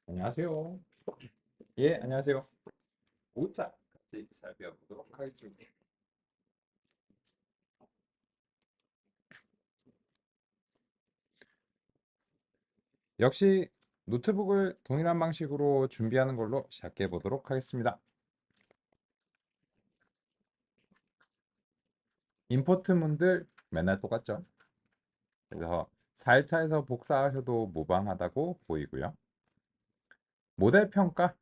안녕하세요. 예, 안녕하세요. 오차 같이 살펴보도록 하겠습니다. 역시 노트북을 동일한 방식으로 준비하는 걸로 시작해 보도록 하겠습니다. 임포트문들 맨날 똑같죠. 그래서 4일차에서 복사하셔도 무방하다고 보이고요. 모델 평가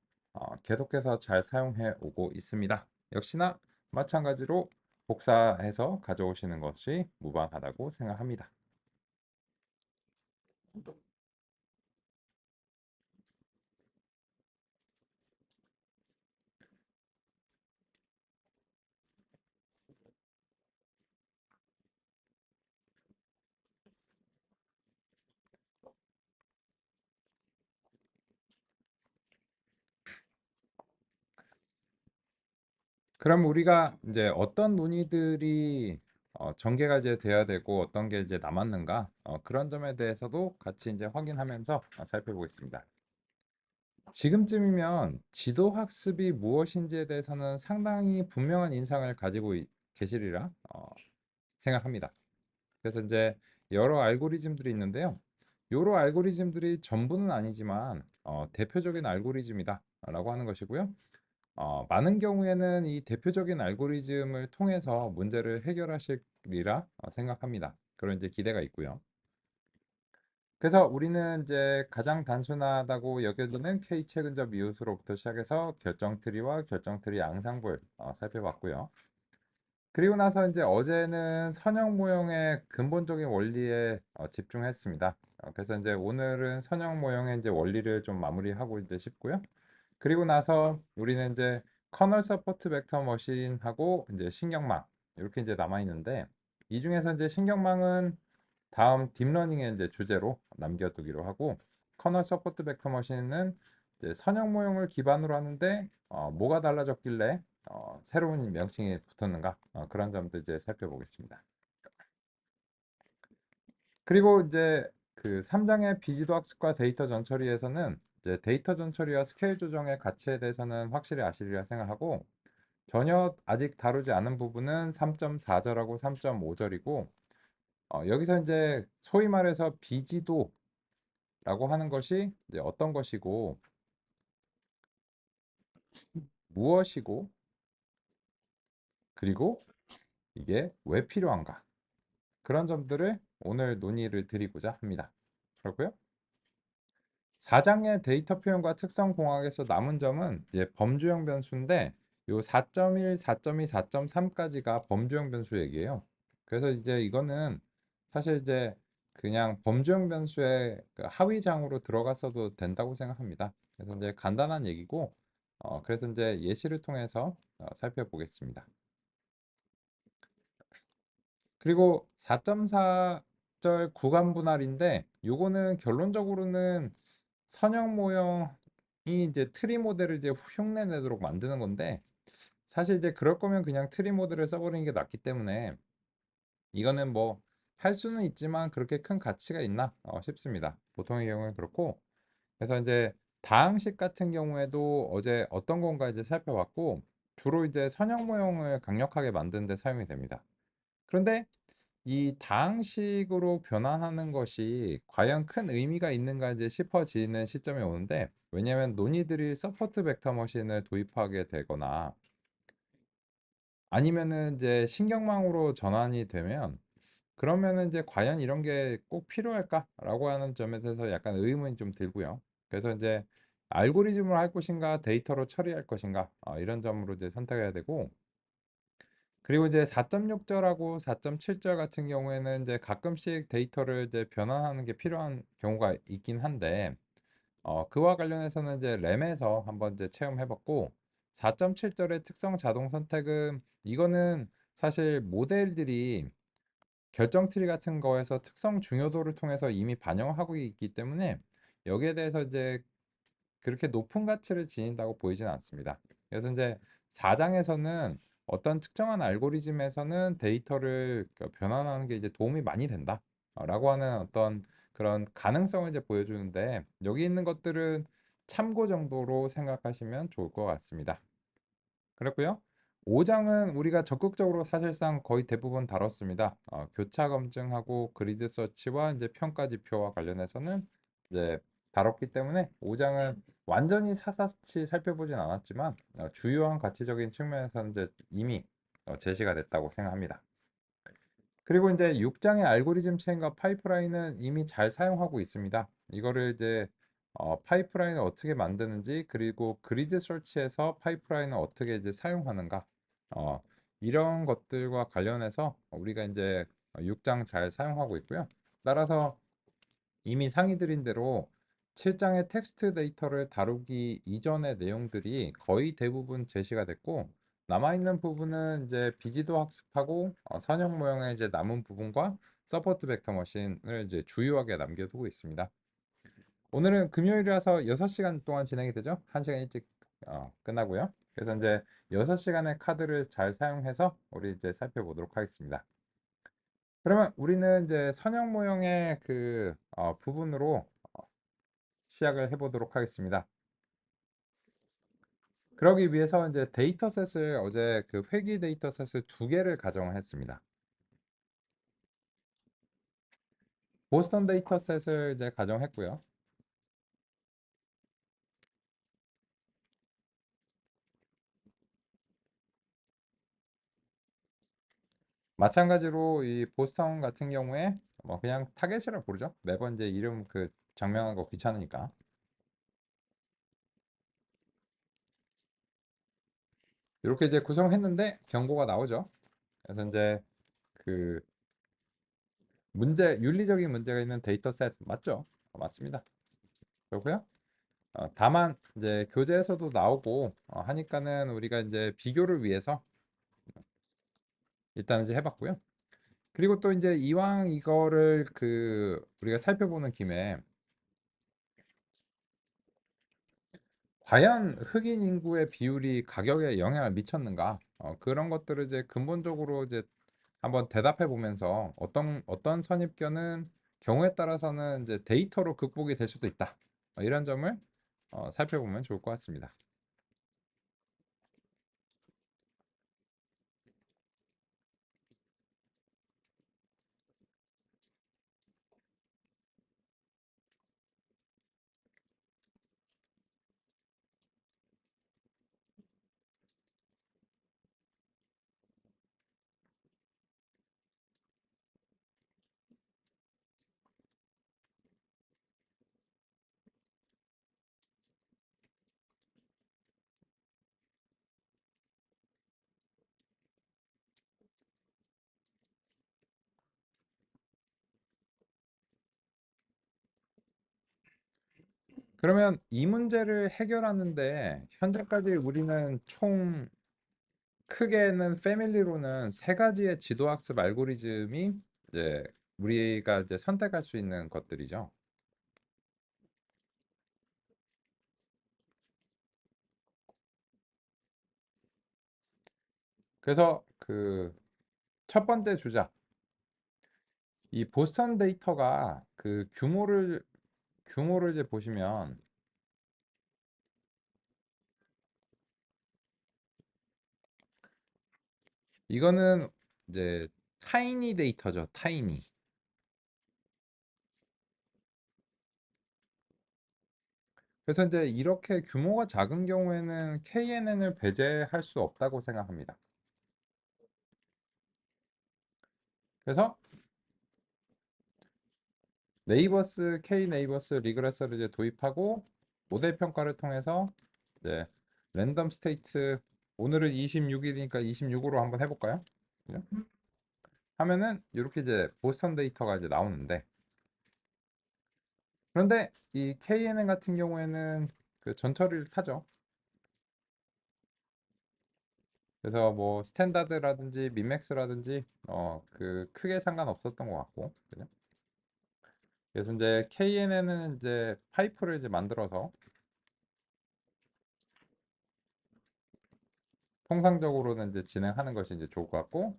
계속해서 잘 사용해 오고 있습니다. 역시나 마찬가지로 복사해서 가져오시는 것이 무방하다고 생각합니다. 그럼 우리가 이제 어떤 논의들이 전개가 이제 돼야 되고 어떤 게 이제 남았는가 그런 점에 대해서도 같이 이제 확인하면서 살펴보겠습니다. 지금쯤이면 지도 학습이 무엇인지에 대해서는 상당히 분명한 인상을 가지고 계시리라 생각합니다. 그래서 이제 여러 알고리즘들이 있는데요. 여러 알고리즘들이 전부는 아니지만 대표적인 알고리즘이다라고 하는 것이고요. 많은 경우에는 이 대표적인 알고리즘을 통해서 문제를 해결하시리라 생각합니다. 그런 이제 기대가 있고요. 그래서 우리는 이제 가장 단순하다고 여겨지는 K 최근접 이웃으로부터 시작해서 결정 트리와 결정 트리 양상볼 살펴봤고요. 그리고 나서 이제 어제는 선형 모형의 근본적인 원리에 집중했습니다. 그래서 이제 오늘은 선형 모형의 이제 원리를 좀 마무리하고 이제 싶고요. 그리고 나서 우리는 이제 커널 서포트 벡터 머신하고 이제 신경망 이렇게 이제 남아 있는데 이 중에서 이제 신경망은 다음 딥러닝의 이제 주제로 남겨두기로 하고 커널 서포트 벡터 머신은 이제 선형 모형을 기반으로 하는데 뭐가 달라졌길래 새로운 명칭이 붙었는가 그런 점도 이제 살펴보겠습니다. 그리고 이제 그 3장의 비지도 학습과 데이터 전처리에서는 이제 데이터 전처리와 스케일 조정의 가치에 대해서는 확실히 아시리라 생각하고 전혀 아직 다루지 않은 부분은 3.4절하고 3.5절이고 여기서 이제 소위 말해서 비지도라고 하는 것이 이제 어떤 것이고 무엇이고 그리고 이게 왜 필요한가 그런 점들을 오늘 논의를 드리고자 합니다. 그렇고요. 4장의 데이터 표현과 특성 공학에서 남은 점은 이제 범주형 변수인데 요 4.1, 4.2, 4.3까지가 범주형 변수 얘기예요. 그래서 이제 이거는 사실 이제 그냥 범주형 변수의 그 하위장으로 들어갔어도 된다고 생각합니다. 그래서 이제 간단한 얘기고 그래서 이제 예시를 통해서 살펴보겠습니다. 그리고 4.4절 구간 분할인데 요거는 결론적으로는 선형 모형이 이제 트리 모델을 이제 흉내 내도록 만드는 건데 사실 이제 그럴 거면 그냥 트리 모델을 써버리는 게 낫기 때문에 이거는 뭐 할 수는 있지만 그렇게 큰 가치가 있나 싶습니다. 보통의 경우는 그렇고 그래서 이제 다항식 같은 경우에도 어제 어떤 건가 이제 살펴봤고 주로 이제 선형 모형을 강력하게 만드는 데 사용이 됩니다. 그런데 이 다항식으로 변환하는 것이 과연 큰 의미가 있는가 이제 싶어지는 시점에 오는데 왜냐하면 논의들이 서포트 벡터 머신을 도입하게 되거나 아니면은 이제 신경망으로 전환이 되면 그러면은 이제 과연 이런 게 꼭 필요할까라고 하는 점에 대해서 약간 의문이 좀 들고요. 그래서 이제 알고리즘을 할 것인가 데이터로 처리할 것인가 이런 점으로 이제 선택해야 되고 그리고 이제 4.6절하고 4.7절 같은 경우에는 이제 가끔씩 데이터를 이제 변환하는 게 필요한 경우가 있긴 한데 그와 관련해서는 이제 램에서 한번 이제 체험해봤고 4.7절의 특성 자동 선택은 이거는 사실 모델들이 결정 트리 같은 거에서 특성 중요도를 통해서 이미 반영하고 있기 때문에 여기에 대해서 이제 그렇게 높은 가치를 지닌다고 보이지는 않습니다. 그래서 이제 4장에서는 어떤 특정한 알고리즘에서는 데이터를 변환하는 게 이제 도움이 많이 된다. 라고 하는 어떤 그런 가능성을 이제 보여주는데 여기 있는 것들은 참고 정도로 생각하시면 좋을 것 같습니다. 그렇고요. 5장은 우리가 적극적으로 사실상 거의 대부분 다뤘습니다. 교차 검증하고 그리드 서치와 이제 평가 지표와 관련해서는 이제 다뤘기 때문에 5장은 완전히 사사치 살펴보진 않았지만 주요한 가치적인 측면에서는 이제 이미 제시가 됐다고 생각합니다. 그리고 이제 6장의 알고리즘 체인과 파이프라인은 이미 잘 사용하고 있습니다. 이거를 이제 파이프라인을 어떻게 만드는지 그리고 그리드 설치에서 파이프라인을 어떻게 이제 사용하는가 어, 이런 것들과 관련해서 우리가 이제 6장 잘 사용하고 있고요. 따라서 이미 상의 드린 대로 7장의 텍스트 데이터를 다루기 이전의 내용들이 거의 대부분 제시가 됐고 남아있는 부분은 이제 비지도 학습하고 선형 모형의 이제 남은 부분과 서포트 벡터 머신을 이제 주요하게 남겨두고 있습니다. 오늘은 금요일이라서 6시간 동안 진행이 되죠. 1시간 일찍 끝나고요. 그래서 이제 6시간의 카드를 잘 사용해서 우리 이제 살펴보도록 하겠습니다. 그러면 우리는 이제 선형 모형의 그 부분으로 시작을 해보도록 하겠습니다. 그러기 위해서 이제 데이터셋을 어제 그 회귀 데이터셋을 2개를 가정했습니다. 보스턴 데이터셋을 이제 가정했고요. 마찬가지로 이 보스턴 같은 경우에 뭐 그냥 타겟이라 부르죠. 매번 이제 이름 그 장명하는 거 귀찮으니까. 이렇게 이제 구성했는데 경고가 나오죠. 그래서 이제 그 문제 윤리적인 문제가 있는 데이터셋 맞죠? 맞습니다. 그렇고요. 다만 이제 교재에서도 나오고 하니까는 우리가 이제 비교를 위해서 일단 이제 해봤고요. 그리고 또 이제 이왕 이거를 그 우리가 살펴보는 김에 과연 흑인 인구의 비율이 가격에 영향을 미쳤는가? 그런 것들을 이제 근본적으로 이제 한번 대답해 보면서 어떤 선입견은 경우에 따라서는 이제 데이터로 극복이 될 수도 있다. 이런 점을 살펴보면 좋을 것 같습니다. 그러면 이 문제를 해결하는데 현재까지 우리는 총 크게는 패밀리로는 3가지의 지도학습 알고리즘이 이제 우리가 이제 선택할 수 있는 것들이죠. 그래서 그 첫 번째 주자, 이 보스턴 데이터가 그 규모를 이제 보시면 이거는 이제 타이니 데이터죠. 타이니. 그래서 이제 이렇게 규모가 작은 경우에는 KNN을 배제할 수 없다고 생각합니다. 그래서 네이버스 K 네이버스 리그레서를 이제 도입하고 모델 평가를 통해서 이제 랜덤 스테이트 오늘은 26일이니까 26으로 한번 해볼까요? 그죠? 하면은 이렇게 이제 보스턴 데이터가 이제 나오는데 그런데 이 KNN 같은 경우에는 그 전처리를 타죠. 그래서 뭐 스탠다드라든지 민맥스라든지 그 크게 상관없었던 것 같고, 그죠? 그래서 이제 KNN은 이제 파이프를 이제 만들어서 통상적으로는 이제 진행하는 것이 이제 좋을 것 같고,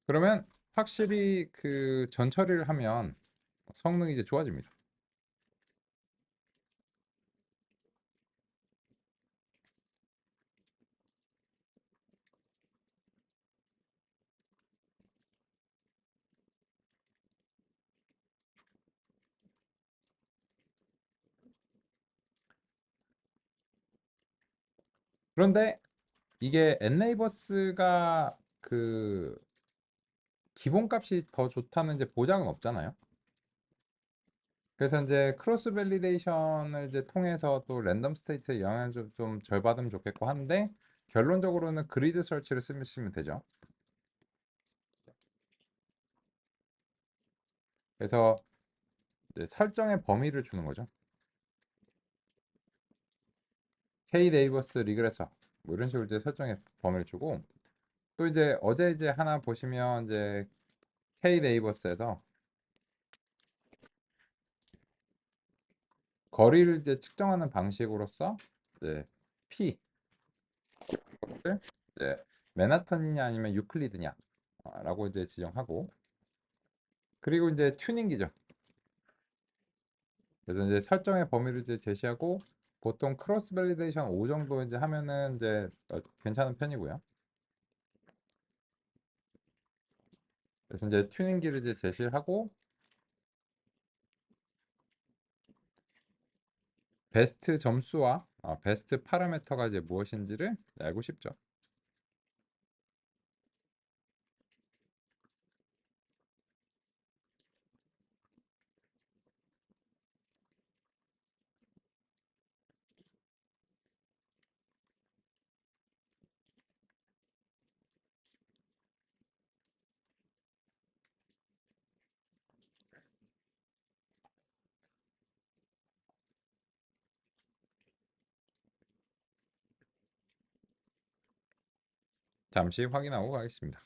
그러면 확실히 그 전처리를 하면 성능이 이제 좋아집니다. 그런데 이게 엔네이버스가 그 기본값이 더 좋다는 이제 보장은 없잖아요. 그래서 이제 크로스 밸리데이션을 이제 통해서 또 랜덤 스테이트의 영향을 좀덜 받으면 좋겠고 한데, 결론적으로는 그리드 설치를 쓰시면 되죠. 그래서 이제 설정의 범위를 주는 거죠. K 네이버스 리그레서 뭐 이런 식으로 이제 설정의 범위를 주고, 또 이제 어제 이제 하나 보시면 이제 K 네이버스에서 거리를 이제 측정하는 방식으로서 이제 P 를 이제 맨하탄이냐 아니면 유클리드냐 라고 이제 지정하고, 그리고 이제 튜닝기죠. 그래서 이제 설정의 범위를 이제 제시하고, 보통 크로스 밸리데이션 5 정도 이제 하면은 이제 괜찮은 편이고요. 그래서 이제 튜닝기를 이제 제시하고, 베스트 점수와 베스트 파라미터가 이제 무엇인지를 알고 싶죠. 잠시 확인하고 가겠습니다.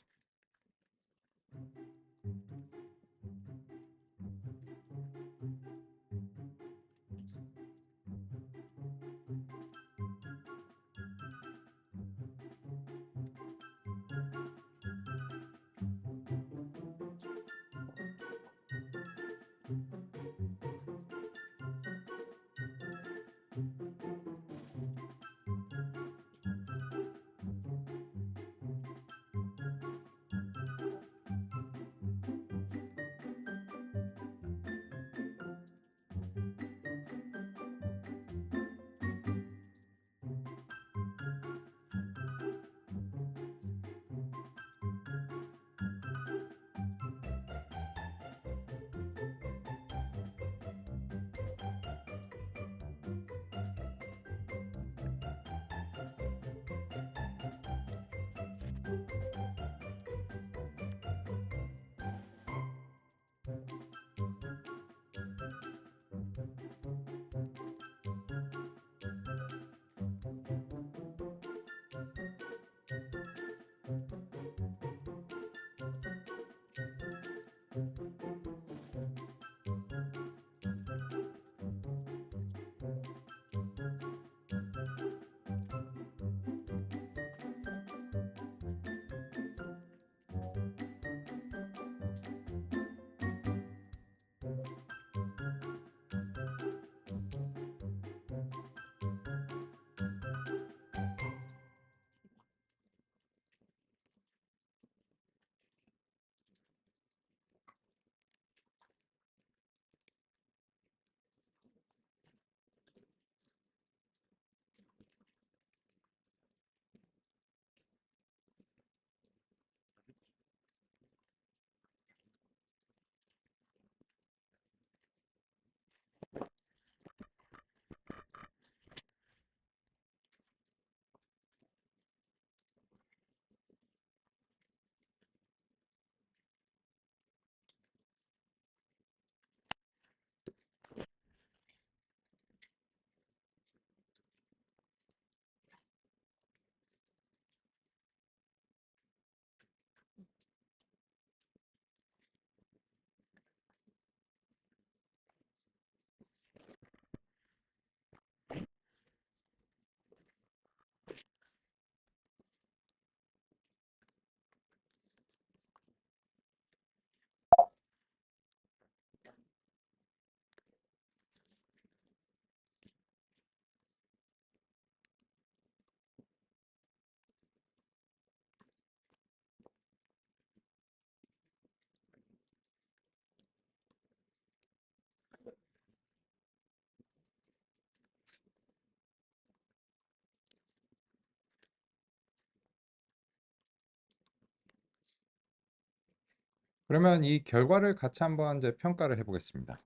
그러면 이 결과를 같이 한번 이제 평가를 해보겠습니다.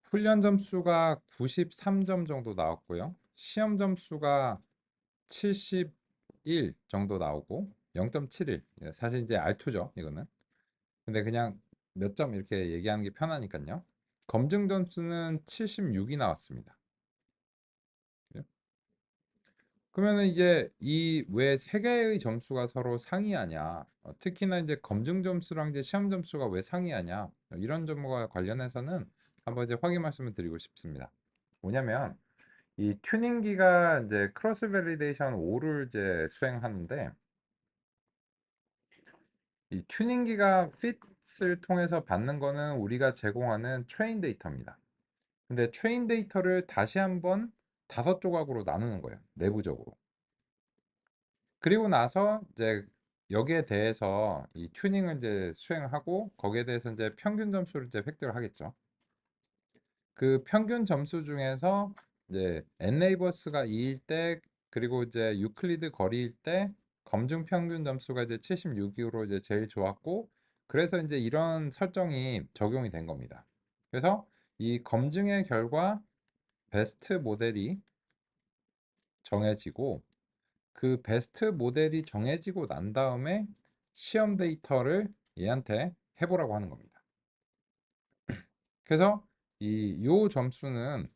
훈련 점수가 93점 정도 나왔고요. 시험 점수가 71 정도 나오고 0.71. 사실 이제 R2죠, 이거는. 근데 그냥 몇 점 이렇게 얘기하는 게 편하니까요. 검증 점수는 76이 나왔습니다. 그러면은 이제 이 왜 세 개의 점수가 서로 상이하냐? 특히나 이제 검증 점수랑 이제 시험 점수가 왜 상이하냐? 이런 점과 관련해서는 한번 이제 확인 말씀을 드리고 싶습니다. 뭐냐면 이 튜닝기가 이제 크로스 밸리데이션 5를 이제 수행하는데 이 튜닝기가 핏을 통해서 받는 거는 우리가 제공하는 트레인 데이터입니다. 근데 트레인 데이터를 다시 한번 5조각으로 나누는 거예요. 내부적으로. 그리고 나서 이제 여기에 대해서 이 튜닝을 이제 수행하고 거기에 대해서 이제 평균 점수를 이제 획득을 하겠죠. 그 평균 점수 중에서 이제 N네이버스가 2일 때 그리고 이제 유클리드 거리일 때 검증 평균 점수가 이제 76으로 이제 제일 좋았고 그래서 이제 이런 설정이 적용이 된 겁니다. 그래서 이 검증의 결과 베스트 모델이 정해지고 그 베스트 모델이 정해지고 난 다음에 시험 데이터를 얘한테 해보라고 하는 겁니다. 그래서 요 점수는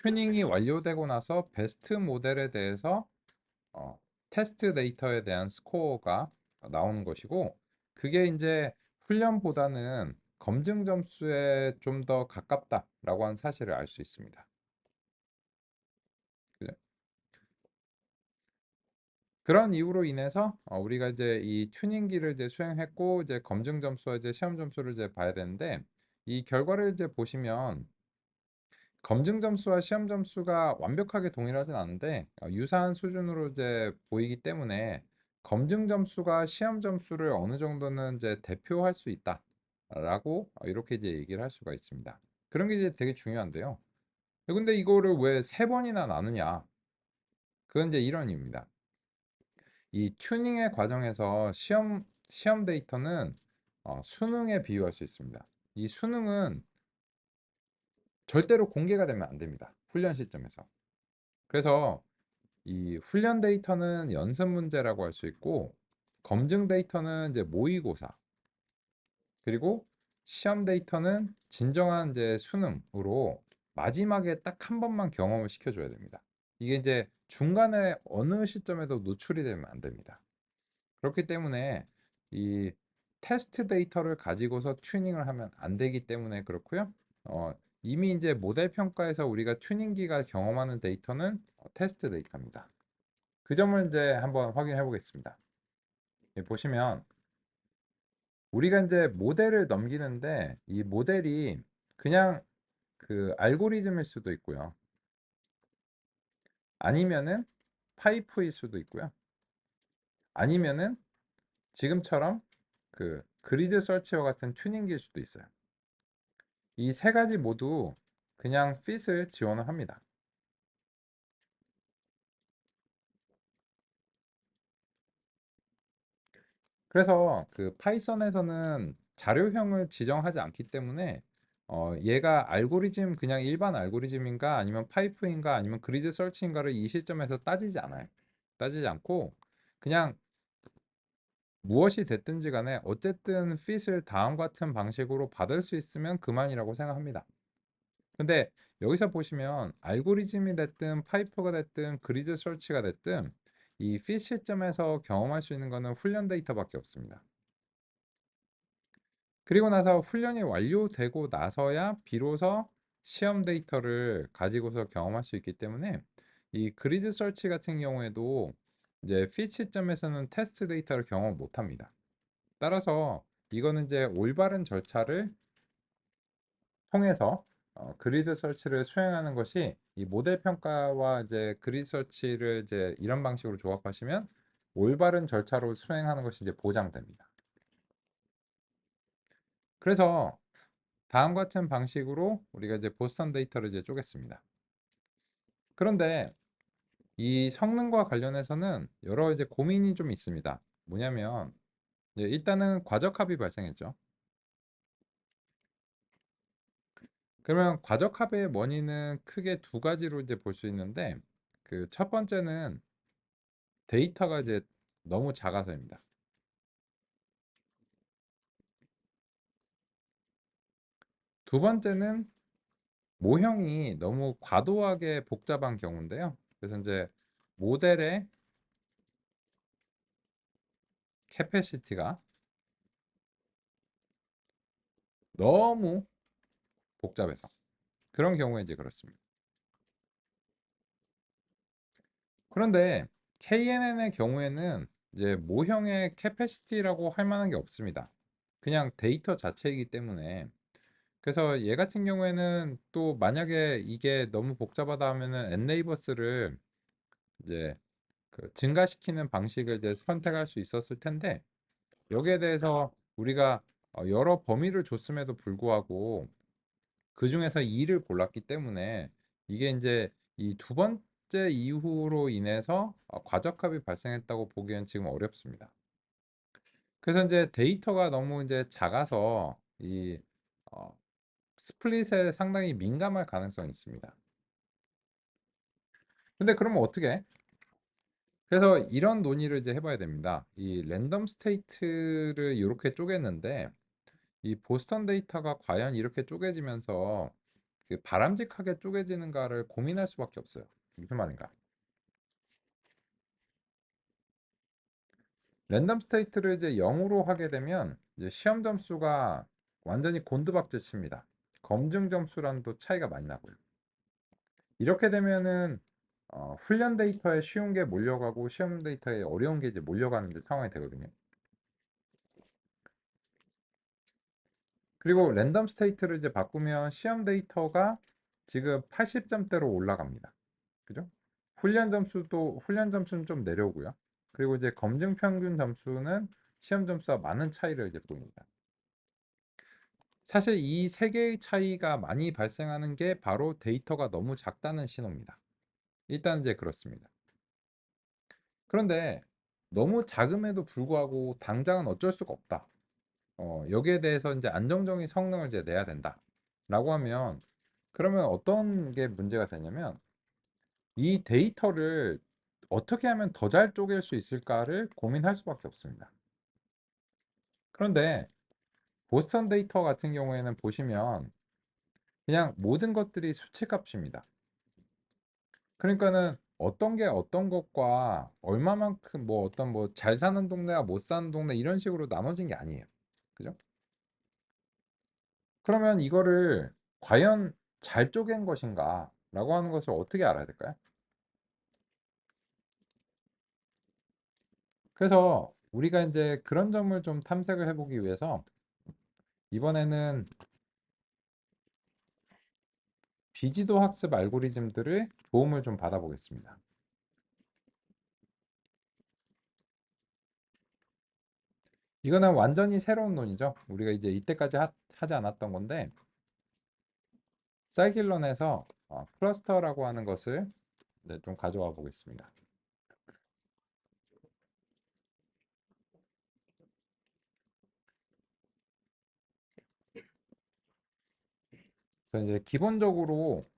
튜닝이 완료되고 나서 베스트 모델에 대해서 어, 테스트 데이터에 대한 스코어가 나오는 것이고 그게 이제 훈련보다는 검증 점수에 좀 더 가깝다라고 하는 사실을 알 수 있습니다. 그런 이유로 인해서 우리가 이제 이 튜닝기를 이제 수행했고 이제 검증 점수와 이제 시험 점수를 이제 봐야 되는데 이 결과를 이제 보시면 검증 점수와 시험 점수가 완벽하게 동일하진 않은데 유사한 수준으로 이제 보이기 때문에 검증 점수가 시험 점수를 어느 정도는 이제 대표할 수 있다라고 이렇게 이제 얘기를 할 수가 있습니다. 그런 게 이제 되게 중요한데요. 근데 이거를 왜 세 번이나 나누냐? 그건 이제 이런 이유입니다. 이 튜닝의 과정에서 시험 데이터는 수능에 비유할 수 있습니다. 이 수능은 절대로 공개가 되면 안 됩니다. 훈련 시점에서. 그래서 이 훈련 데이터는 연습 문제라고 할 수 있고 검증 데이터는 이제 모의고사 그리고 시험 데이터는 진정한 이제 수능으로 마지막에 딱 한 번만 경험을 시켜줘야 됩니다. 이게 이제 중간에 어느 시점에도 노출이 되면 안 됩니다. 그렇기 때문에 이 테스트 데이터를 가지고서 튜닝을 하면 안 되기 때문에 그렇고요. 이미 이제 모델 평가에서 우리가 튜닝기가 경험하는 데이터는 테스트 데이터입니다. 그 점을 이제 한번 확인해 보겠습니다. 보시면 우리가 이제 모델을 넘기는데 이 모델이 그냥 그 알고리즘일 수도 있고요. 아니면은 파이프일 수도 있고요. 아니면은 지금처럼 그 그리드 설치와 같은 튜닝기일 수도 있어요. 이 세 가지 모두 그냥 fit을 지원을 합니다. 그래서 그 파이썬에서는 자료형을 지정하지 않기 때문에 얘가 알고리즘 그냥 일반 알고리즘인가 아니면 파이프인가 아니면 그리드 설치인가를 이 시점에서 따지지 않아요. 따지지 않고 그냥 무엇이 됐든지 간에 어쨌든 fit을 다음 같은 방식으로 받을 수 있으면 그만이라고 생각합니다. 근데 여기서 보시면 알고리즘이 됐든 파이프가 됐든 그리드 설치가 됐든 이 fit 시점에서 경험할 수 있는 거는 훈련 데이터밖에 없습니다. 그리고 나서 훈련이 완료되고 나서야 비로소 시험 데이터를 가지고서 경험할 수 있기 때문에 이 그리드 설치 같은 경우에도 이제 fit 시점에서는 테스트 데이터를 경험 못 합니다. 따라서 이거는 이제 올바른 절차를 통해서 그리드 설치를 수행하는 것이 이 모델 평가와 이제 그리드 설치를 이제 이런 방식으로 조합하시면 올바른 절차로 수행하는 것이 이제 보장됩니다. 그래서 다음 같은 방식으로 우리가 이제 보스턴 데이터를 이제 쪼갰습니다. 그런데 이 성능과 관련해서는 여러 이제 고민이 좀 있습니다. 뭐냐면 예, 일단은 과적합이 발생했죠. 그러면 과적합의 원인은 크게 두 가지로 이제 볼 수 있는데 그 첫 번째는 데이터가 이제 너무 작아서입니다. 두 번째는 모형이 너무 과도하게 복잡한 경우인데요. 그래서 이제 모델의 캐패시티가 너무 복잡해서 그런 경우에 이제 그렇습니다. 그런데 KNN의 경우에는 이제 모형의 캐패시티라고 할 만한 게 없습니다. 그냥 데이터 자체이기 때문에 그래서 얘 같은 경우에는 또 만약에 이게 너무 복잡하다 하면은 엔네이버스를 이제 그 증가시키는 방식을 이제 선택할 수 있었을 텐데 여기에 대해서 우리가 여러 범위를 줬음에도 불구하고 그 중에서 2를 골랐기 때문에 이게 이제 이 두 번째 이유로 인해서 과적합이 발생했다고 보기엔 지금 어렵습니다. 그래서 이제 데이터가 너무 이제 작아서 이 어, 스플릿에 상당히 민감할 가능성이 있습니다. 근데 그러면 어떻게 해? 그래서 이런 논의를 이제 해봐야 됩니다. 이 랜덤 스테이트를 이렇게 쪼갰는데 이 보스턴 데이터가 과연 이렇게 쪼개지면서 그 바람직하게 쪼개지는가를 고민할 수밖에 없어요. 무슨 말인가? 랜덤 스테이트를 이제 0으로 하게 되면 이제 시험 점수가 완전히 곤두박질 칩니다. 검증 점수랑도 차이가 많이 나고요. 이렇게 되면은 훈련 데이터에 쉬운 게 몰려가고 시험 데이터에 어려운 게 이제 몰려가는 상황이 되거든요. 그리고 랜덤 스테이트를 이제 바꾸면 시험 데이터가 지금 80점대로 올라갑니다. 그죠? 훈련 점수는 좀 내려오고요. 그리고 이제 검증 평균 점수는 시험 점수와 많은 차이를 이제 보입니다. 사실 이 세 개의 차이가 많이 발생하는 게 바로 데이터가 너무 작다는 신호입니다. 일단 이제 그렇습니다. 그런데 너무 작음에도 불구하고 당장은 어쩔 수가 없다. 여기에 대해서 이제 안정적인 성능을 이제 내야 된다. 라고 하면 그러면 어떤 게 문제가 되냐면 이 데이터를 어떻게 하면 더 잘 쪼갤 수 있을까를 고민할 수밖에 없습니다. 그런데 보스턴 데이터 같은 경우에는 보시면 그냥 모든 것들이 수치값입니다. 그러니까는 어떤 게 어떤 것과 얼마만큼 뭐 어떤 뭐 잘 사는 동네와 못 사는 동네 이런 식으로 나눠진 게 아니에요. 그죠? 그러면 이거를 과연 잘 쪼갠 것인가? 라고 하는 것을 어떻게 알아야 될까요? 그래서 우리가 이제 그런 점을 좀 탐색을 해보기 위해서 이번에는 비지도 학습 알고리즘들의 도움을 좀 받아보겠습니다. 이거는 완전히 새로운 논이죠. 우리가 이제 이때까지 하지 않았던 건데 사이클론에서 클러스터라고 하는 것을 좀 가져와 보겠습니다. 그래서 이제 기본적으로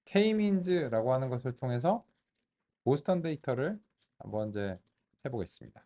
K-means라고 하는 것을 통해서 보스턴 데이터를 한번 이제 해보겠습니다.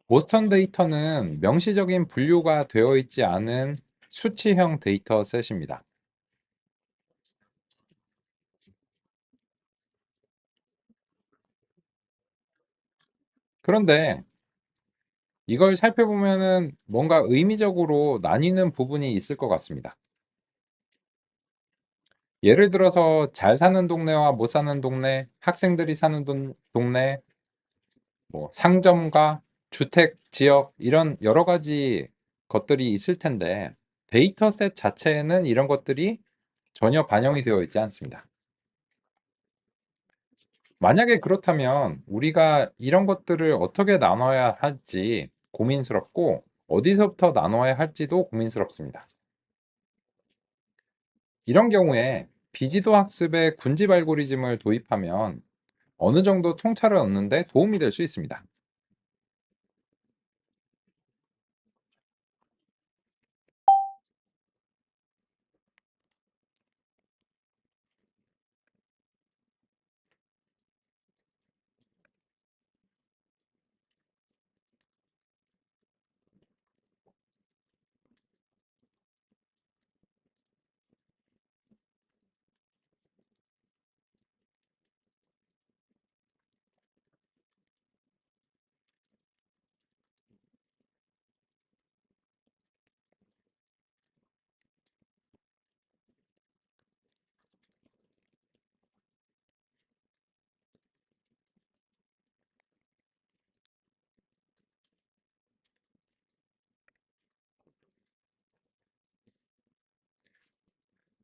보스턴 데이터는 명시적인 분류가 되어 있지 않은 수치형 데이터셋입니다. 그런데 이걸 살펴보면은 뭔가 의미적으로 나뉘는 부분이 있을 것 같습니다. 예를 들어서 잘 사는 동네와 못 사는 동네, 학생들이 사는 동네, 뭐 상점가, 주택 지역 이런 여러 가지 것들이 있을 텐데 데이터셋 자체에는 이런 것들이 전혀 반영이 되어 있지 않습니다. 만약에 그렇다면 우리가 이런 것들을 어떻게 나눠야 할지 고민스럽고 어디서부터 나눠야 할지도 고민스럽습니다. 이런 경우에 비지도 학습에 군집 알고리즘을 도입하면 어느 정도 통찰을 얻는 데 도움이 될 수 있습니다.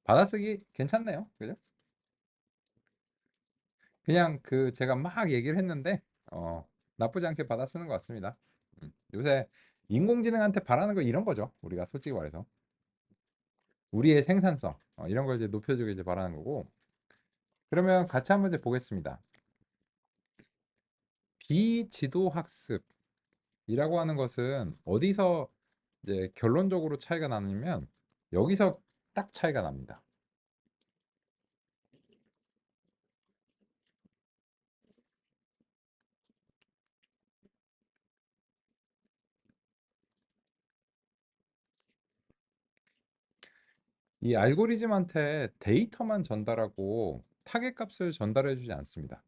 받아쓰기 괜찮네요. 그죠? 그냥 그 제가 막 얘기를 했는데 나쁘지 않게 받아쓰는 것 같습니다. 요새 인공지능한테 바라는 거 이런 거죠. 우리가 솔직히 말해서 우리의 생산성 이런 걸 이제 높여주길 이제 바라는 거고. 그러면 같이 한번 이제 보겠습니다. 비지도 학습이라고 하는 것은 어디서 이제 결론적으로 차이가 나냐면 여기서 딱 차이가 납니다. 이 알고리즘한테 데이터만 전달하고 타겟 값을 전달해 주지 않습니다.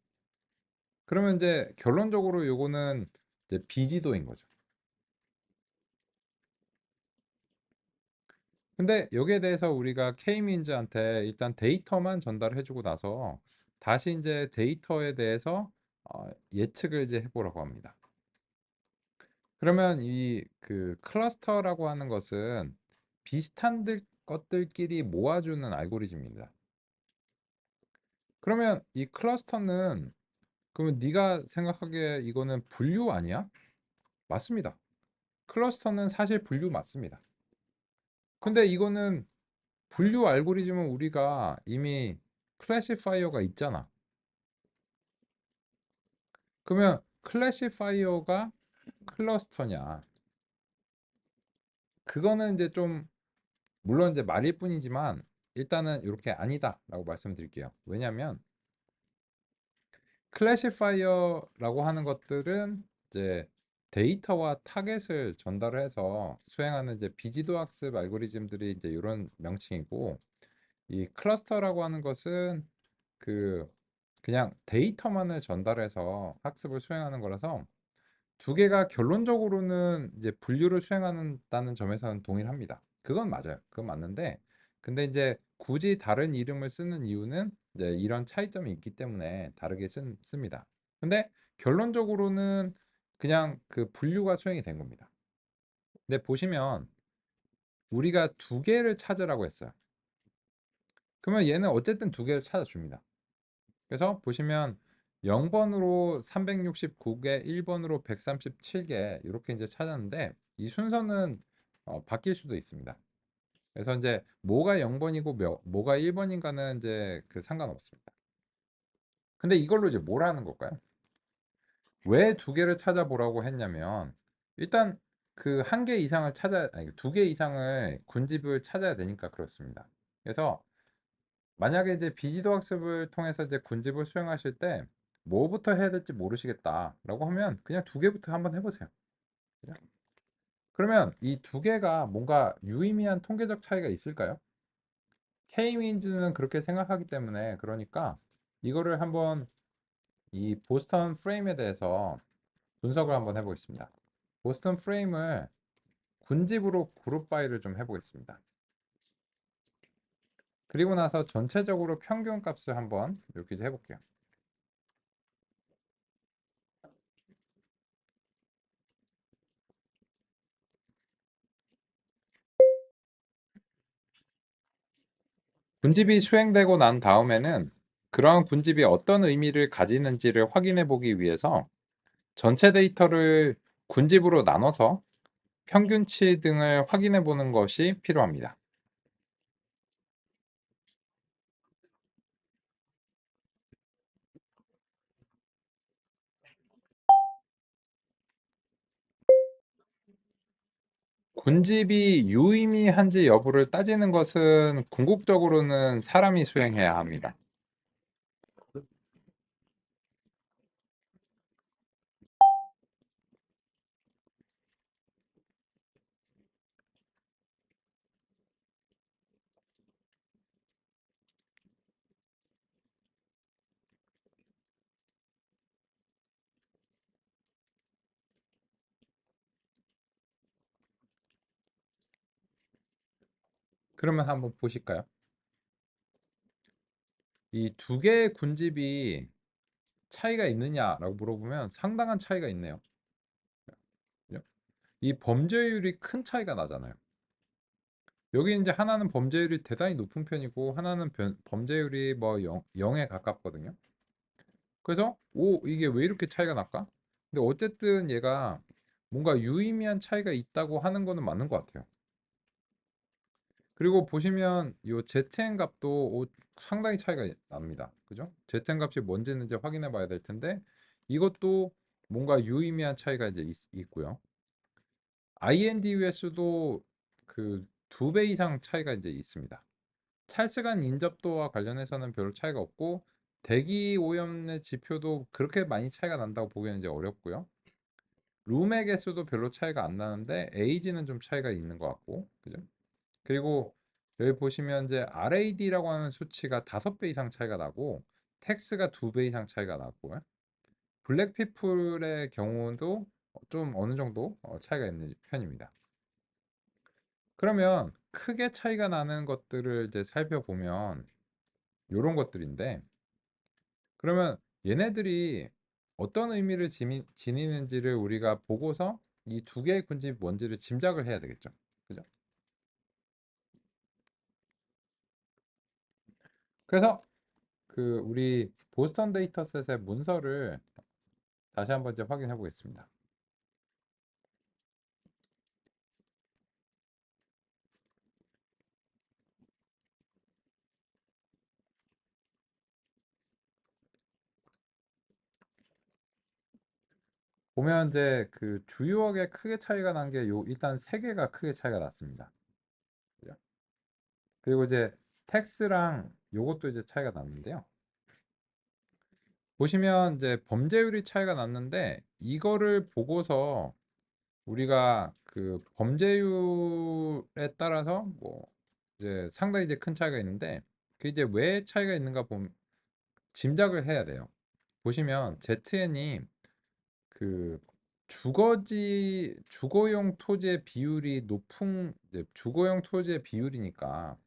그러면 이제 결론적으로 요거는 이제 비지도인 거죠. 근데 여기에 대해서 우리가 K민즈한테 일단 데이터만 전달해 주고 나서 다시 이제 데이터에 대해서 예측을 이제 해보라고 합니다. 그러면 이 그 클러스터라고 하는 것은 비슷한 것들끼리 모아주는 알고리즘입니다. 그러면 이 클러스터는 그러면 네가 생각하기에 이거는 분류 아니야? 맞습니다. 클러스터는 사실 분류 맞습니다. 근데 이거는 분류 알고리즘은 우리가 이미 클래시파이어가 있잖아. 그러면 클래시파이어가 클러스터냐? 그거는 이제 좀 물론 이제 말일 뿐이지만 일단은 이렇게 아니다라고 말씀드릴게요. 왜냐하면 클래시파이어라고 하는 것들은 이제 데이터와 타겟을 전달해서 수행하는 이제 비지도 학습 알고리즘들이 이제 이런 명칭이고 이 클러스터라고 하는 것은 그 그냥 데이터만을 전달해서 학습을 수행하는 거라서 두 개가 결론적으로는 이제 분류를 수행한다는 점에서는 동일합니다. 그건 맞아요. 그건 맞는데 근데 이제 굳이 다른 이름을 쓰는 이유는 이제 이런 차이점이 있기 때문에 다르게 씁니다. 근데 결론적으로는 그냥 그 분류가 수행이 된 겁니다. 근데 보시면 우리가 두 개를 찾으라고 했어요. 그러면 얘는 어쨌든 두 개를 찾아줍니다. 그래서 보시면 0번으로 369개, 1번으로 137개 이렇게 이제 찾았는데 이 순서는 바뀔 수도 있습니다. 그래서 이제 뭐가 0번이고 뭐가 1번인가는 이제 그 상관없습니다. 근데 이걸로 이제 뭘 하는 걸까요? 왜 두 개를 찾아보라고 했냐면 일단 그 한 개 이상을 아니 두 개 이상을 군집을 찾아야 되니까 그렇습니다. 그래서 만약에 이제 비지도 학습을 통해서 이제 군집을 수행하실 때 뭐부터 해야 될지 모르시겠다라고 하면 그냥 두 개부터 한번 해보세요. 그죠? 그러면 이 두 개가 뭔가 유의미한 통계적 차이가 있을까요? K-민즈는 그렇게 생각하기 때문에 그러니까 이거를 한번 이 보스턴 프레임에 대해서 분석을 한번 해보겠습니다. 보스턴 프레임을 군집으로 그룹 바이를 좀 해보겠습니다. 그리고 나서 전체적으로 평균 값을 한번 이렇게 해볼게요. 군집이 수행되고 난 다음에는 그러한 군집이 어떤 의미를 가지는지를 확인해 보기 위해서 전체 데이터를 군집으로 나눠서 평균치 등을 확인해 보는 것이 필요합니다. 군집이 유의미한지 여부를 따지는 것은 궁극적으로는 사람이 수행해야 합니다. 그러면 한번 보실까요? 이 두 개의 군집이 차이가 있느냐라고 물어보면 상당한 차이가 있네요. 그죠? 이 범죄율이 큰 차이가 나잖아요. 여기 이제 하나는 범죄율이 대단히 높은 편이고 하나는 범죄율이 뭐 0에 가깝거든요. 그래서 이게 왜 이렇게 차이가 날까? 근데 어쨌든 얘가 뭔가 유의미한 차이가 있다고 하는 거는 맞는 것 같아요. 그리고 보시면 이 ZN 값도 상당히 차이가 납니다. 그죠? ZN 값이 뭔지는 이제 확인해 봐야 될 텐데 이것도 뭔가 유의미한 차이가 이제 있고요. INDUS도 그 2배 이상 차이가 이제 있습니다. 찰스간 인접도와 관련해서는 별로 차이가 없고 대기 오염의 지표도 그렇게 많이 차이가 난다고 보기에는 이제 어렵고요. 룸의 개수도 별로 차이가 안 나는데 에이지는 좀 차이가 있는 것 같고, 그죠? 그리고 여기 보시면 이제 RAD라고 하는 수치가 5배 이상 차이가 나고 텍스가 2배 이상 차이가 나고요. 블랙피플의 경우도 좀 어느 정도 차이가 있는 편입니다. 그러면 크게 차이가 나는 것들을 이제 살펴보면 이런 것들인데 그러면 얘네들이 어떤 의미를 지니는지를 우리가 보고서 이 두 개의 군집이 뭔지를 짐작을 해야 되겠죠. 그죠? 그래서 그 우리 보스턴 데이터셋의 문서를 다시 한번 이제 확인해 보겠습니다. 보면 이제 그 주요하게 크게 차이가 난 게 요 일단 세 개가 크게 차이가 났습니다. 그죠? 그리고 이제 텍스랑 요것도 이제 차이가 났는데요. 보시면 이제 범죄율이 차이가 났는데 이거를 보고서 우리가 그 범죄율에 따라서 뭐 이제 상당히 이제 큰 차이가 있는데 그 이제 왜 차이가 있는가 보면 짐작을 해야 돼요. 보시면 ZN이 그 주거용 토지의 비율이 높은 이제 주거용 토지의 비율이니까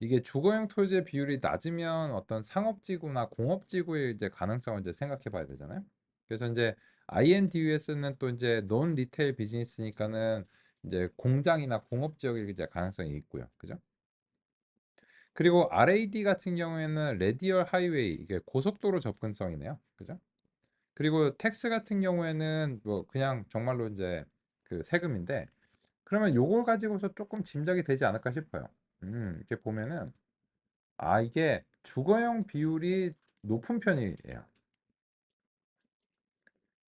이게 주거용 토지의 비율이 낮으면 어떤 상업지구나 공업지구의 이제 가능성을 이제 생각해 봐야 되잖아요. 그래서 이제 INDUS는 또 이제 논 리테일 비즈니스니까는 이제 공장이나 공업 지역의 이제 가능성이 있고요. 그죠? 그리고 RAD 같은 경우에는 레디얼 하이웨이 이게 고속도로 접근성이네요. 그죠? 그리고 텍스 같은 경우에는 뭐 그냥 정말로 이제 그 세금인데 그러면 요걸 가지고서 조금 짐작이 되지 않을까 싶어요. 이렇게 보면은 이게 주거용 비율이 높은 편이에요.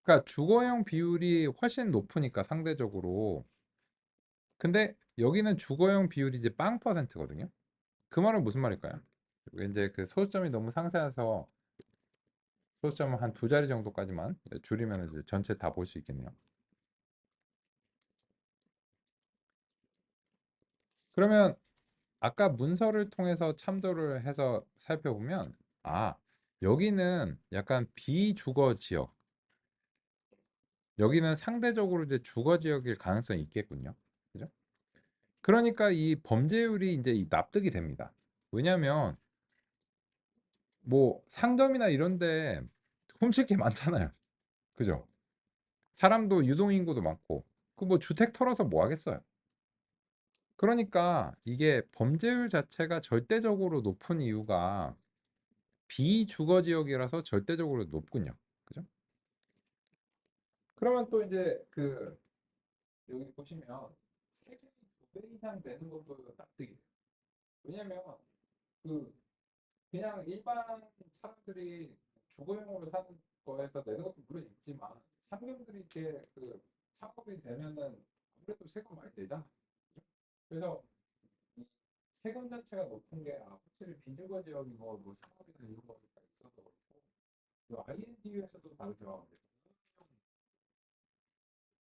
그러니까 주거용 비율이 훨씬 높으니까 상대적으로. 근데 여기는 주거용 비율이 이제 0%거든요. 그 말은 무슨 말일까요? 이제 그 소수점이 너무 상세해서 소수점을 한 두 자리 정도까지만 줄이면 이제 전체 다 볼 수 있겠네요. 그러면 아까 문서를 통해서 참조를 해서 살펴보면 여기는 약간 비주거 지역 여기는 상대적으로 이제 주거 지역일 가능성이 있겠군요. 그죠? 그러니까 이 범죄율이 이제 납득이 됩니다. 왜냐하면 뭐 상점이나 이런데 훔칠 게 많잖아요. 그죠? 사람도 유동인구도 많고 그 뭐 주택 털어서 뭐 하겠어요. 그러니까 이게 범죄율 자체가 절대적으로 높은 이유가 비주거 지역이라서 절대적으로 높군요. 그죠? 그러면 또 이제 그 여기 보시면 세금이 2배 이상 되는 것도 납득이 돼요. 왜냐면 그 그냥 일반 사람들이 주거용으로 사는 거에서 내는 것도 물론 있지만 상점들이 이렇게 그 창업이 되면은 아무래도 세금 많이 내잖아. 그래서 이 세금 자체가 높은 게 확실히 비주거 지역이 뭐 상업이나 이런 거가 있어서 그렇고 그 INDU에서도 다르죠.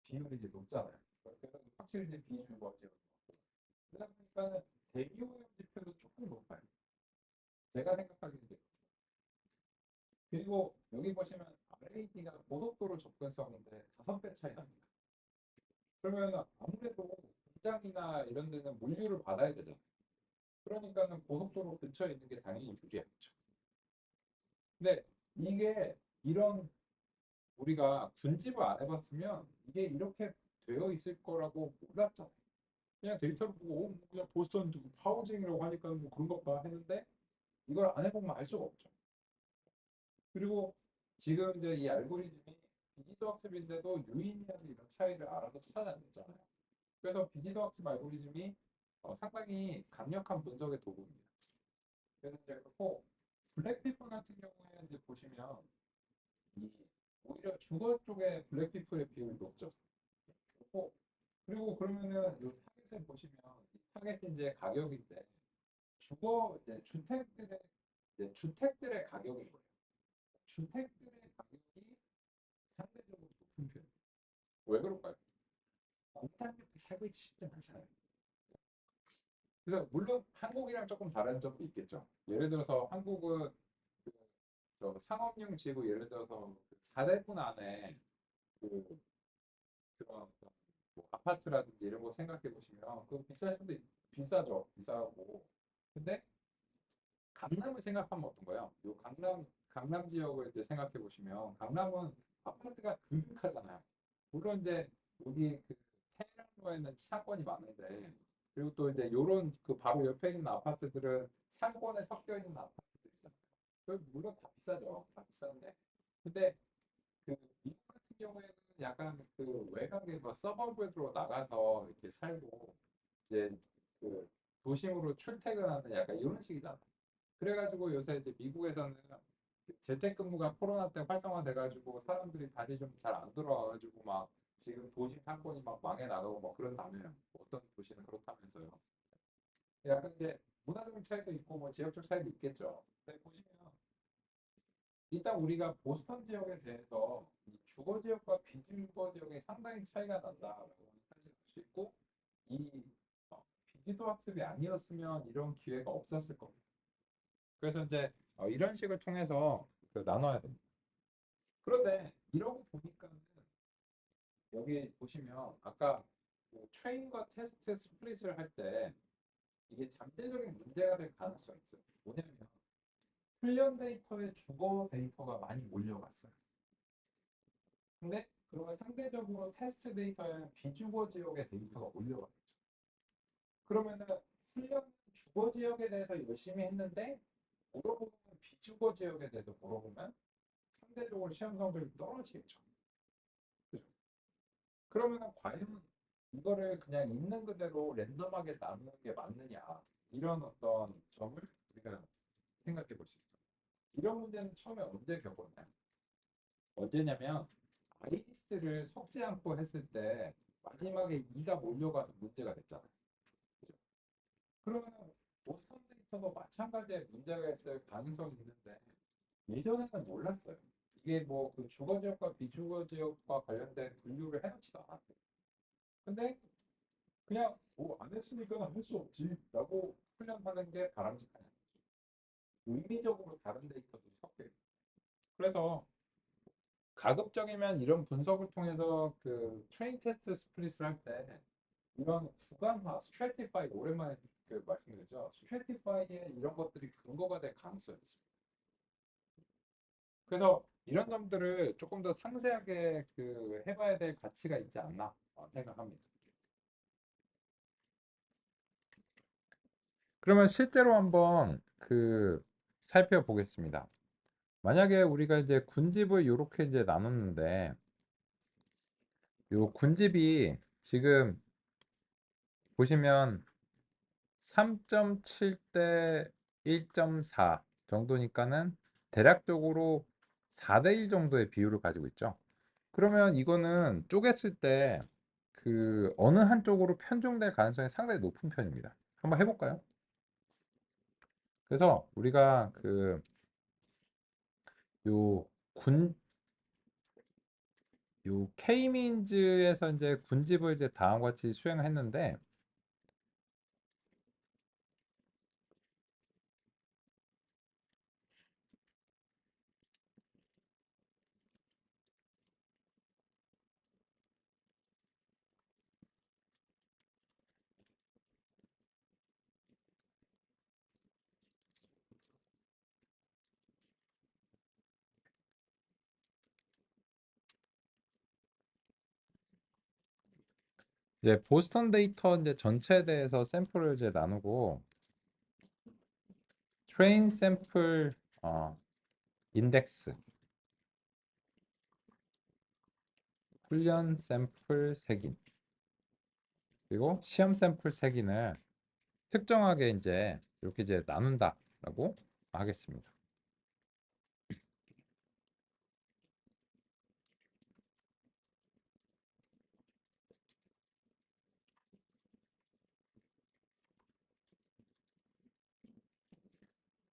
비율이 이제 높잖아요. 그래서 확실히 이제 비주거 지역. 그러다 보니까 대기오염 지표도 조금 높아요. 제가 생각하기에는. 그리고 여기 보시면 RAD가 고속도로 접근성인데 5배 차이 납니다. 그러면 아무래도 공장이나 이런 데는 물류를 받아야 되잖아요. 그러니까는 고속도로 근처에 있는 게 당연히 유리하죠. 근데 이게 이런 우리가 군집을 안 해봤으면 이게 이렇게 되어 있을 거라고 몰랐잖아요. 그냥 데이터를 보고 그냥 보스턴 하우징이라고 하니까 뭐 그런가 보다 했는데 이걸 안 해보면 알 수가 없죠. 그리고 지금 이제 이 알고리즘이 비지도 학습인데도 유의미한 이런 차이를 알아서 찾아냈잖아요. 그래서 비지도 학습 알고리즘이 상당히 강력한 분석의 도구입니다. 그래서 이제 그렇고 블랙피플 같은 경우에 이제 보시면 이 오히려 주거 쪽에 블랙피플의 비율이 높죠. 그렇고 그리고 그러면은 이 타겟을 보시면 이 타겟이 이제 가격인데 주거 이제 주택들의 가격인 거예요. 주택들의 가격이 상대적으로 높은 편. 왜 그럴까요? 공장에 살고 있지 쉽지 않잖아요. 그래서 물론 한국이랑 조금 다른 점도 있겠죠. 예를 들어서 한국은 그, 상업용 지구 예를 들어서 그 4대분 안에 그 그런 어떤 뭐 아파트라든지 이런 거 생각해 보시면 그 비쌀 수도 비싸죠. 비싸고. 근데 강남을 생각하면 어떤 거예요? 요 강남 지역을 이제 생각해 보시면 강남은 아파트가 그득하잖아요. 물론 이제 여기 그 테헤란로에는 상권이 많은데 그리고 또 이제 요런 그 바로 옆에 있는 아파트들은 상권에 섞여 있는 아파트들이잖아요. 그 물론 다 비싸죠. 다 비싼데 근데 그 미국 같은 경우에는 약간 그 외곽에 뭐 서버브로 나가서 이렇게 살고 이제 그 도심으로 출퇴근하는 약간 이런 식이잖아요. 그래가지고 요새 이제 미국에서는 재택근무가 코로나 때 활성화돼가지고 사람들이 다시 좀 잘 안 들어와가지고 막 지금 도시 상권이 막 망해 나가고 막 그런다며요. 어떤 도시는 그렇다면서요. 약간 이제 문화적인 차이도 있고 뭐 지역적 차이도 있겠죠. 근데 보시면 일단 우리가 보스턴 지역에 대해서 이 주거 지역과 비주거 지역에 상당히 차이가 난다라고 사실 볼수 있고 이 비지도 학습이 아니었으면 이런 기회가 없었을 겁니다. 그래서 이제 이런 식을 통해서 그 나눠야 됩니다. 그런데 이러고 보니까는 여기 보시면 아까 그 트레인과 테스트 스플릿을 할 때 이게 잠재적인 문제가 될 가능성이 있어요. 뭐냐면 훈련 데이터에 주거 데이터가 많이 몰려갔어요. 근데 그러면 상대적으로 테스트 데이터에는 비주거 지역의 데이터가 몰려가겠죠. 그러면은 훈련 주거 지역에 대해서 열심히 했는데 물어보면 비주거 지역에 대해서 물어보면 상대적으로 시험 성적이 떨어지겠죠. 그죠? 그러면 과연 이거를 그냥 있는 그대로 랜덤하게 나누는 게 맞느냐 이런 어떤 점을 우리가 생각해 볼 수 있어요. 이런 문제는 처음에 언제 겪었나요? 언제냐면 아이리스를 섞지 않고 했을 때 마지막에 2가 몰려가서 문제가 됐잖아요. 그죠? 그러면 보스턴 데이터도 마찬가지의 문제가 있을 가능성이 있는데 예전에는 몰랐어요. 이게 뭐 그 주거 지역과 비주거 지역과 관련된 분류를 해놓지도 않았어요. 근데 그냥 뭐 안 했으니까 할 수 없지라고 훈련하는 게 바람직하냐. 의미적으로 다른 데이터들이 섞여 있어요. 그래서 가급적이면 이런 분석을 통해서 그 트레인 테스트 스플릿을 할 때 이런 구간화, 스트래티파이 오랜만에 그 말씀드렸죠. 스트래티파이에 이런 것들이 근거가 될 가능성이 있습니다. 그래서 이런 점들을 조금 더 상세하게 그 해봐야 될 가치가 있지 않나 생각합니다. 그러면 실제로 한번 그 살펴보겠습니다. 만약에 우리가 이제 군집을 이렇게 이제 나눴는데 요 군집이 지금 보시면 3.7 대 1.4 정도니까는 대략적으로 4대 1 정도의 비율을 가지고 있죠. 그러면 이거는 쪼갰을 때 그 어느 한쪽으로 편중될 가능성이 상당히 높은 편입니다. 한번 해볼까요? 그래서 우리가 그 요 군, 요 K민즈에서 이제 군집을 이제 다음과 같이 수행을 했는데 이제 보스턴 데이터 이제 전체에 대해서 샘플을 이제 나누고 트레인 샘플 인덱스 훈련 샘플 색인 그리고 시험 샘플 색인을 특정하게 이제 이렇게 이제 나눈다라고 하겠습니다.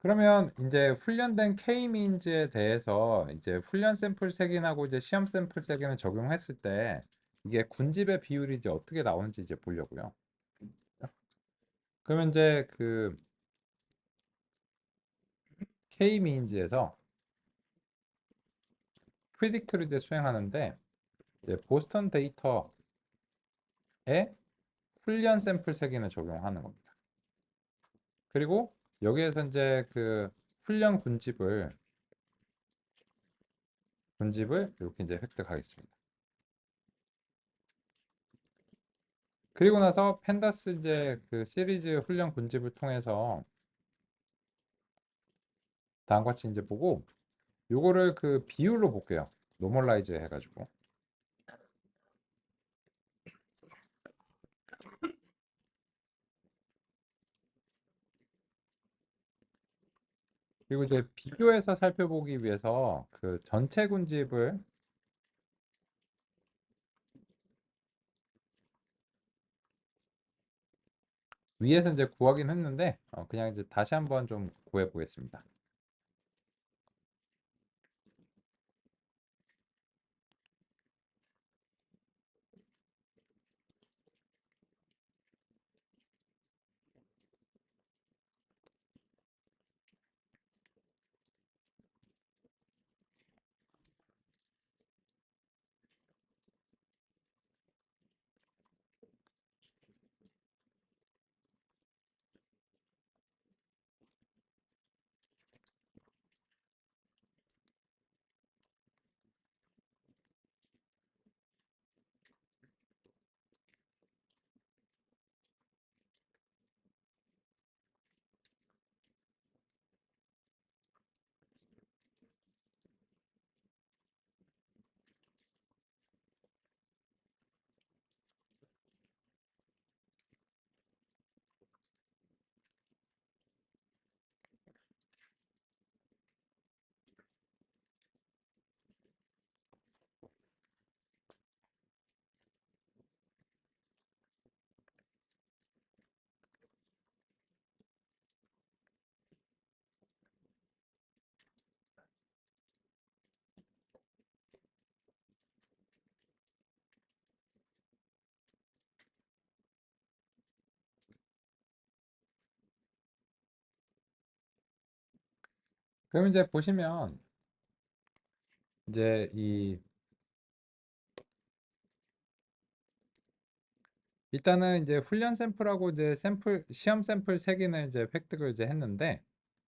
그러면 이제 훈련된 K민즈에 대해서 이제 훈련 샘플 색인하고 이제 시험 샘플 색인을 적용했을 때 이게 군집의 비율이 이제 어떻게 나오는지 이제 보려고요. 그러면 이제 그 K민즈에서 프리딕트를 이제 수행하는데 이제 보스턴 데이터에 훈련 샘플 색인을 적용하는 겁니다. 그리고 여기에서 이제 그 훈련 군집을 이렇게 이제 획득하겠습니다. 그리고 나서 펜다스 이제 그 시리즈 훈련 군집을 통해서 다음과 같이 이제 보고 요거를 그 비율로 볼게요. 노멀라이즈 해가지고. 그리고 이제 비교해서 살펴보기 위해서 그 전체 군집을 위에서 이제 구하긴 했는데 그냥 이제 다시 한번 좀 구해 보겠습니다. 그럼 이제 보시면 이제 일단은 이제 훈련 샘플하고 이제 시험 샘플 3개는 이제 획득을 이제 했는데,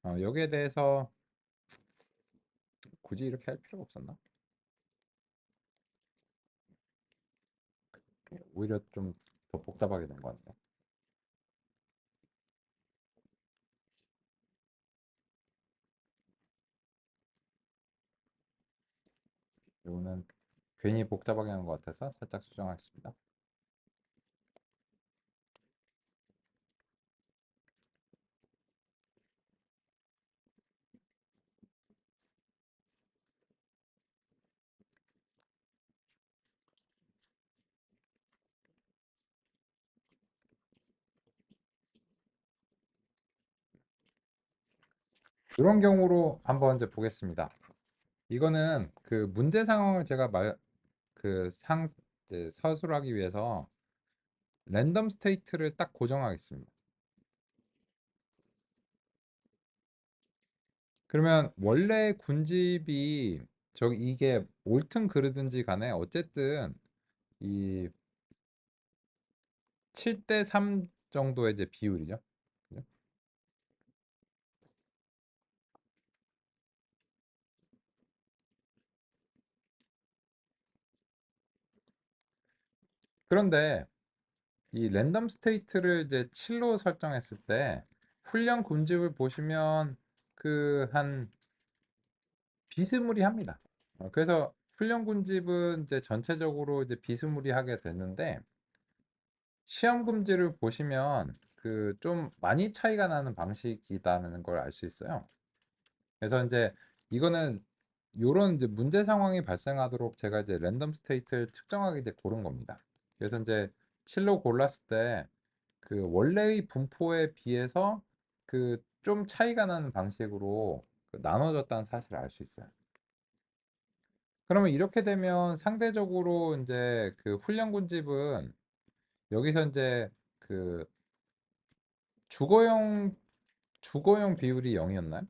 여기에 대해서 굳이 이렇게 할 필요가 없었나? 오히려 좀 더 복잡하게 된 것 같네. 이거는 괜히 복잡하게 한 것 같아서 살짝 수정하겠습니다. 이런 경우로 한번 이제 보겠습니다. 이거는 그 문제 상황을 제가 이제 서술하기 위해서 랜덤 스테이트를 딱 고정하겠습니다. 그러면 원래 군집이 이게 옳든 그르든지 간에 어쨌든 이 7대 3 정도의 이제 비율이죠. 그죠? 그런데 이 랜덤 스테이트를 이제 7로 설정했을 때 훈련 군집을 보시면 그 한 비스무리합니다. 그래서 훈련 군집은 이제 전체적으로 이제 비스무리하게 됐는데 시험 군집을 보시면 그 좀 많이 차이가 나는 방식이라는 걸 알 수 있어요. 그래서 이제 이거는 요런 이제 문제 상황이 발생하도록 제가 이제 랜덤 스테이트를 측정하게 이제 고른 겁니다. 그래서 이제 7로 골랐을 때 그 원래의 분포에 비해서 그 좀 차이가 나는 방식으로 나눠졌다는 사실을 알 수 있어요. 그러면 이렇게 되면 상대적으로 이제 그 훈련군집은 여기서 이제 그 주거용 비율이 0이었나요?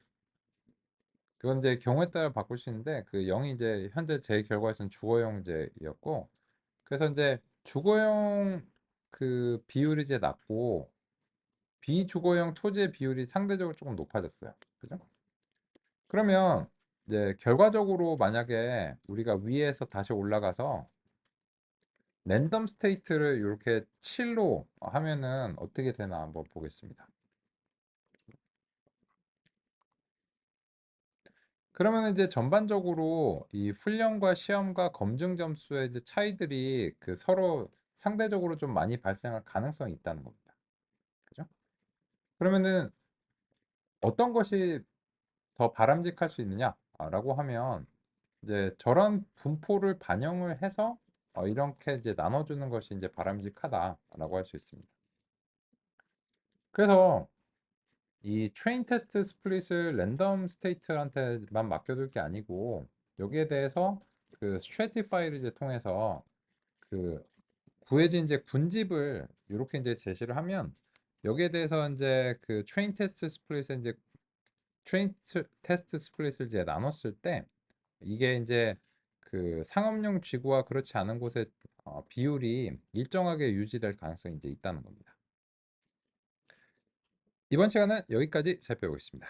그건 이제 경우에 따라 바꿀 수 있는데 그 0이 이제 현재 제 결과에서는 주거용제였고, 그래서 이제 주거용 그 비율이 이제 낮고 비주거용 토지의 비율이 상대적으로 조금 높아졌어요. 그죠? 그러면 이제 결과적으로 만약에 우리가 위에서 다시 올라가서 랜덤 스테이트를 이렇게 7로 하면은 어떻게 되나 한번 보겠습니다. 그러면 이제 전반적으로 이 훈련과 시험과 검증 점수의 이제 차이들이 그 서로 상대적으로 좀 많이 발생할 가능성이 있다는 겁니다. 그죠? 그러면은 어떤 것이 더 바람직할 수 있느냐라고 하면 이제 저런 분포를 반영을 해서 이렇게 이제 나눠주는 것이 이제 바람직하다라고 할 수 있습니다. 그래서 이 트레인 테스트 스플릿을 랜덤 스테이트한테만 맡겨둘 게 아니고 여기에 대해서 그 스트래티파이를 이제 통해서 그 구해진 이제 군집을 이렇게 이제 제시를 하면 여기에 대해서 이제 그 트레인 테스트 스플릿에 이제 테스트 스플릿을 이제 나눴을 때 이게 이제 그 상업용 지구와 그렇지 않은 곳의 비율이 일정하게 유지될 가능성이 이제 있다는 겁니다. 이번 시간은 여기까지 살펴보겠습니다.